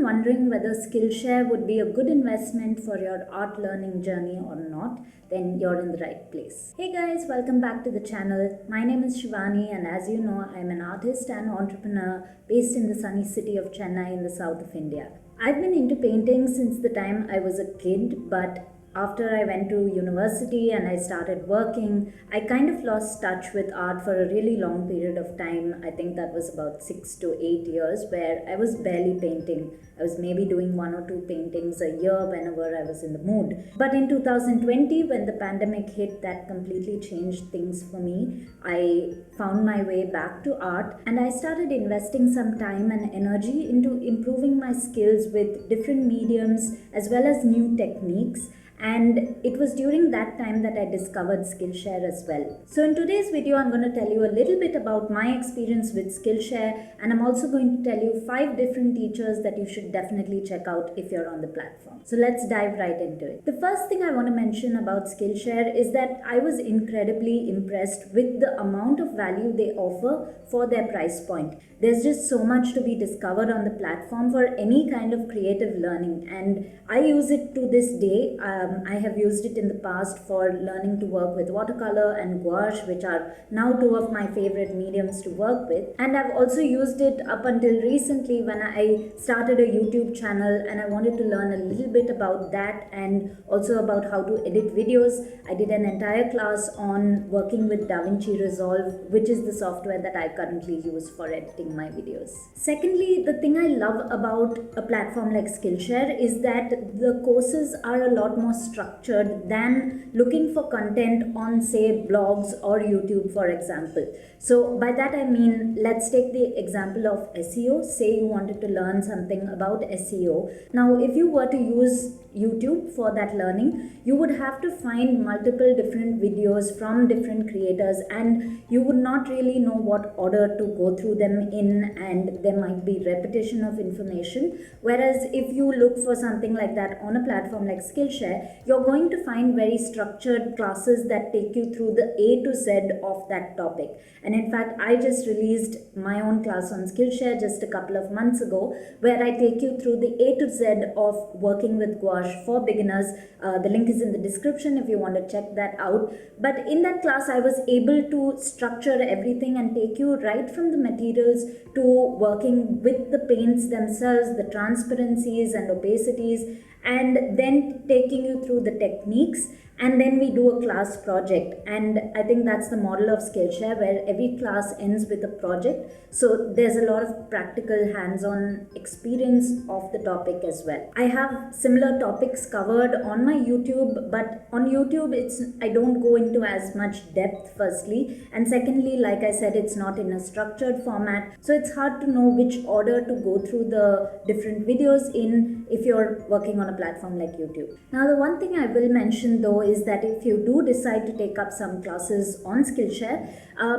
been wondering whether Skillshare would be a good investment for your art learning journey or not, then you're in the right place. Hey guys, welcome back to the channel. My name is Shivani, and as you know, I'm an artist and entrepreneur based in the sunny city of Chennai in the south of India. I've been into painting since the time I was a kid, but after I went to university and I started working, I kind of lost touch with art for a really long period of time. I think that was about 6 to 8 years, where I was barely painting. I was maybe doing 1 or 2 paintings a year whenever I was in the mood. But in 2020, when the pandemic hit, that completely changed things for me. I found my way back to art, and I started investing some time and energy into improving my skills with different mediums as well as new techniques. And it was during that time that I discovered Skillshare as well. So in today's video, I'm going to tell you a little bit about my experience with Skillshare, and I'm also going to tell you 5 different teachers that you should definitely check out if you're on the platform. So let's dive right into it. The first thing I want to mention about Skillshare is that I was incredibly impressed with the amount of value they offer for their price point. There's just so much to be discovered on the platform for any kind of creative learning, and I use it to this day. I have used it in the past for learning to work with watercolor and gouache, which are now 2 of my favorite mediums to work with. And I've also used it up until recently when I started a YouTube channel and I wanted to learn a little bit about that and also about how to edit videos. I did an entire class on working with DaVinci Resolve, which is the software that I currently use for editing my videos. Secondly, the thing I love about a platform like Skillshare is that the courses are a lot more structured than looking for content on, say, blogs or YouTube, for example. So by that I mean, let's take the example of SEO. Say you wanted to learn something about SEO. Now, if you were to use YouTube for that learning, you would have to find multiple different videos from different creators, and you would not really know what order to go through them in, and there might be repetition of information. Whereas if you look for something like that on a platform like Skillshare, you're going to find very structured classes that take you through the A to Z of that topic. And in fact, I just released my own class on Skillshare just a couple of months ago, where I take you through the A to Z of working with gouache for beginners. The link is in the description if you want to check that out. But in that class, I was able to structure everything and take you right from the materials to working with the paints themselves, the transparencies and opacities, and then taking you through the techniques. And then we do a class project, and I think that's the model of Skillshare, where every class ends with a project. So there's a lot of practical hands-on experience of the topic as well. I have similar topics covered on my YouTube, but on YouTube I don't go into as much depth, firstly, and secondly, like I said, it's not in a structured format, so it's hard to know which order to go through the different videos in if you're working on a platform like YouTube. Now, the one thing I will mention though is that if you do decide to take up some classes on Skillshare,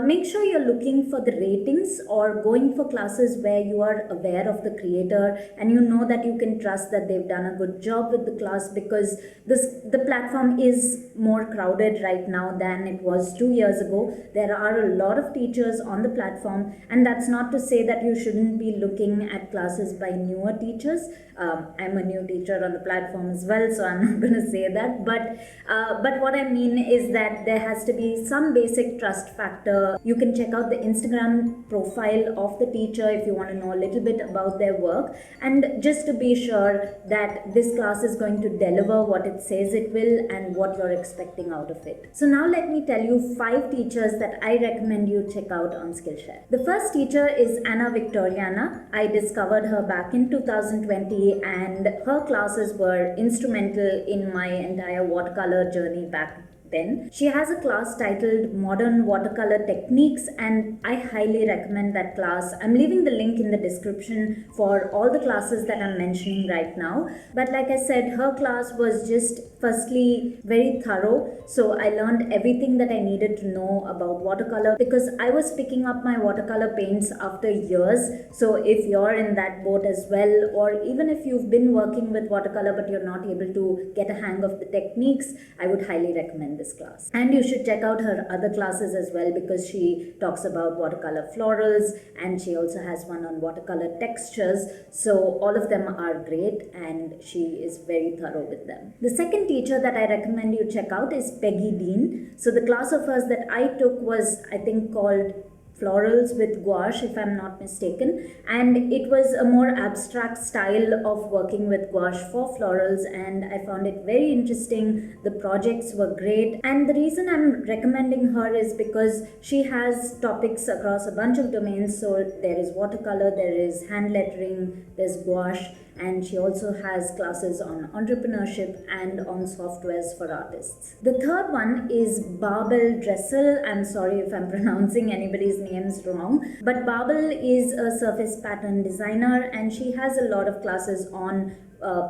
make sure you're looking for the ratings or going for classes where you are aware of the creator and you know that you can trust that they've done a good job with the class, because the platform is more crowded right now than it was 2 years ago. There are a lot of teachers on the platform, and that's not to say that you shouldn't be looking at classes by newer teachers. I'm a new teacher on the platform as well, so I'm not going to say that, but what I mean is that there has to be some basic trust factor. You can check out the Instagram profile of the teacher if you want to know a little bit about their work, and just to be sure that this class is going to deliver what it says it will and what you're expecting out of it. So now let me tell you 5 teachers that I recommend you check out on Skillshare. The first teacher is Anna Victoriana. I discovered her back in 2020, and her classes were instrumental in my entire watercolor journey back then. She has a class titled Modern Watercolor Techniques, and I highly recommend that class. I'm leaving the link in the description for all the classes that I'm mentioning right now. But like I said, her class was just firstly very thorough. So I learned everything that I needed to know about watercolor, because I was picking up my watercolor paints after years. So if you're in that boat as well, or even if you've been working with watercolor but you're not able to get a hang of the techniques, I would highly recommend this class. And you should check out her other classes as well, because she talks about watercolor florals and she also has one on watercolor textures. So all of them are great and she is very thorough with them. The second teacher that I recommend you check out is Peggy Dean. So the class of hers that I took was, I think, called Florals with Gouache, if I'm not mistaken, and it was a more abstract style of working with gouache for florals, and I found it very interesting. The projects were great, and the reason I'm recommending her is because she has topics across a bunch of domains. So there is watercolor, there is hand lettering, there's gouache, and she also has classes on entrepreneurship and on softwares for artists. The third one is Barbel Dressel. I'm sorry if I'm pronouncing anybody's names wrong, but Barbel is a surface pattern designer and she has a lot of classes on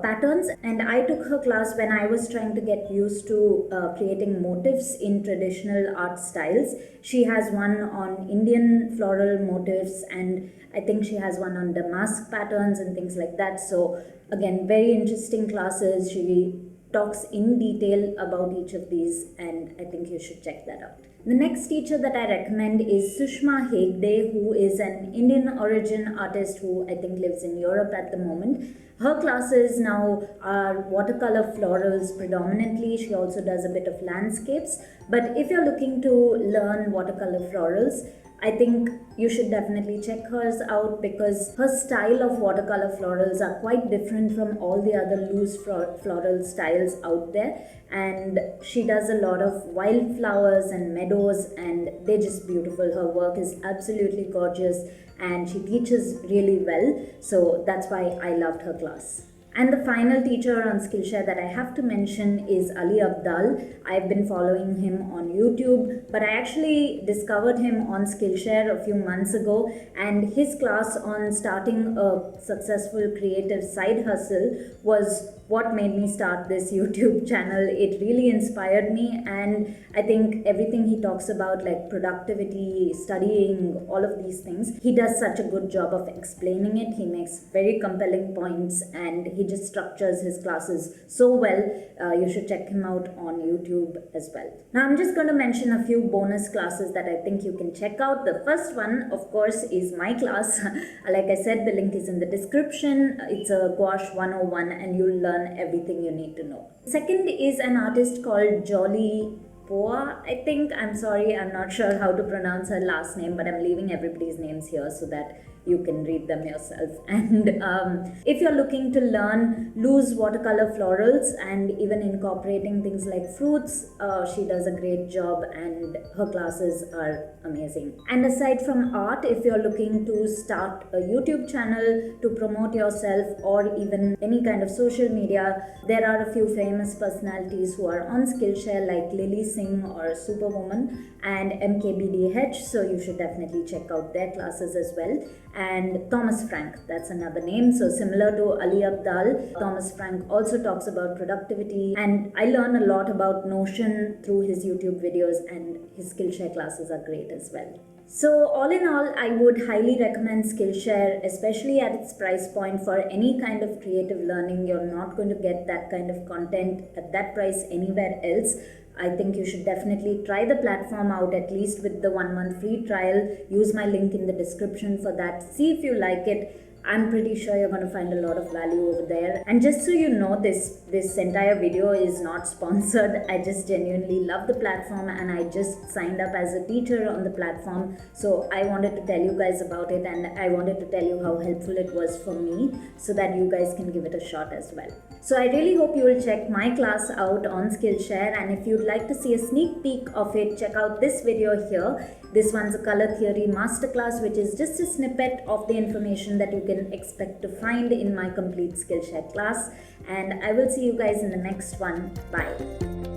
patterns, and I took her class when I was trying to get used to creating motifs in traditional art styles. She has one on Indian floral motifs, and I think she has one on damask patterns and things like that. So again, very interesting classes. She talks in detail about each of these, and I think you should check that out. The next teacher that I recommend is Sushma Hegde, who is an Indian origin artist who I think lives in Europe at the moment. Her classes now are watercolor florals predominantly. She also does a bit of landscapes. But if you're looking to learn watercolor florals, I think you should definitely check hers out, because her style of watercolor florals are quite different from all the other loose floral styles out there, and she does a lot of wildflowers and meadows, and they're just beautiful. Her work is absolutely gorgeous and she teaches really well, so that's why I loved her class. And the final teacher on Skillshare that I have to mention is Ali Abdal. I've been following him on YouTube, but I actually discovered him on Skillshare a few months ago, and his class on starting a successful creative side hustle was what made me start this YouTube channel. It really inspired me, and I think everything he talks about, like productivity, studying, all of these things, he does such a good job of explaining it. He makes very compelling points and he just structures his classes so well. You should check him out on YouTube as well. Now I'm just going to mention a few bonus classes that I think you can check out. The first one, of course, is my class. Like I said, the link is in the description. It's a Gouache 101 and you'll learn everything you need to know. Second is an artist called Jolly Poa, I think. I'm sorry, I'm not sure how to pronounce her last name, but I'm leaving everybody's names here so that you can read them yourself. And if you're looking to learn loose watercolor florals and even incorporating things like fruits, she does a great job and her classes are amazing. And aside from art, if you're looking to start a YouTube channel to promote yourself or even any kind of social media, there are a few famous personalities who are on Skillshare, like Lily Singh or Superwoman and MKBDH, so you should definitely check out their classes as well. And Thomas Frank, that's another name. So similar to Ali Abdal, Thomas Frank also talks about productivity, and I learn a lot about Notion through his YouTube videos, and his Skillshare classes are great as well. So all in all, I would highly recommend Skillshare, especially at its price point for any kind of creative learning. You're not going to get that kind of content at that price anywhere else. I think you should definitely try the platform out, at least with the 1 month free trial. Use my link in the description for that. See if you like it. I'm pretty sure you're going to find a lot of value over there. And just so you know, this entire video is not sponsored. I just genuinely love the platform and I just signed up as a teacher on the platform. So I wanted to tell you guys about it, and I wanted to tell you how helpful it was for me so that you guys can give it a shot as well. So I really hope you will check my class out on Skillshare, and if you'd like to see a sneak peek of it, check out this video here. This one's a color theory masterclass, which is just a snippet of the information that you can expect to find in my complete Skillshare class. And I will see you guys in the next one. Bye.